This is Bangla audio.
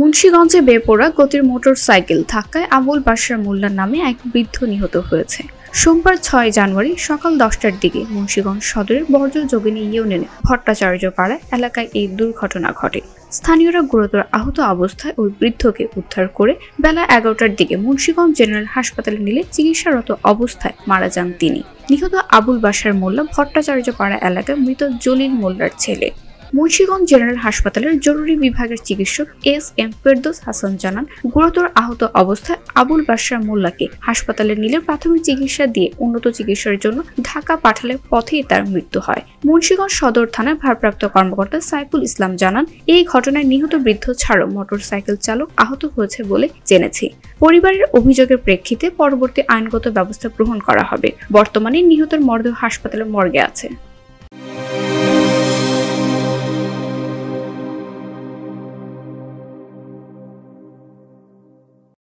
মুন্সিগঞ্জে বেপরোয়া গতির মোটরসাইকেল ধাক্কায় আবুল বাশার মোল্লা নামে এক বৃদ্ধ নিহত হয়েছে। সোমবার ৬ জানুয়ারি সকাল ১০টার দিকে মুন্সিগঞ্জ সদরের বর্জ্য যোগিনী ইউনিয়নের ভট্টাচার্য পাড়া এলাকায় এই দুর্ঘটনা ঘটে। স্থানীয়রা গুরুতর আহত অবস্থায় ওই বৃদ্ধকে উদ্ধার করে বেলা ১১টার দিকে মুন্সিগঞ্জ জেনারেল হাসপাতালে নিলে চিকিৎসারত অবস্থায় মারা যান তিনি। নিহত আবুল বাশার মোল্লা ভট্টাচার্য পাড়া এলাকায় মৃত জলিল মোল্লার ছেলে। মুন্সিগঞ্জ জেনারেল হাসপাতালের জরুরি বিভাগের চিকিৎসক এস.এম. ফেরদৌস হাসান জানান, গুরুতর আহত অবস্থায় আবুল বাশার মোল্লাকে হাসপাতালে নিলে প্রাথমিক চিকিৎসা দিয়ে উন্নত চিকিৎসার জন্য ঢাকা পাঠালে পথেই তার মৃত্যু হয়। মুন্সিগঞ্জ সদর থানার ভারপ্রাপ্ত কর্মকর্তা সাইফুল ইসলাম জানান, এই ঘটনায় নিহত বৃদ্ধ ছাড়াও মোটরসাইকেল চালক আহত হয়েছে বলে জেনেছি। পরিবারের অভিযোগের প্রেক্ষিতে পরবর্তী আইনগত ব্যবস্থা গ্রহণ করা হবে। বর্তমানে নিহতের মরদেহ হাসপাতালের মর্গে আছে।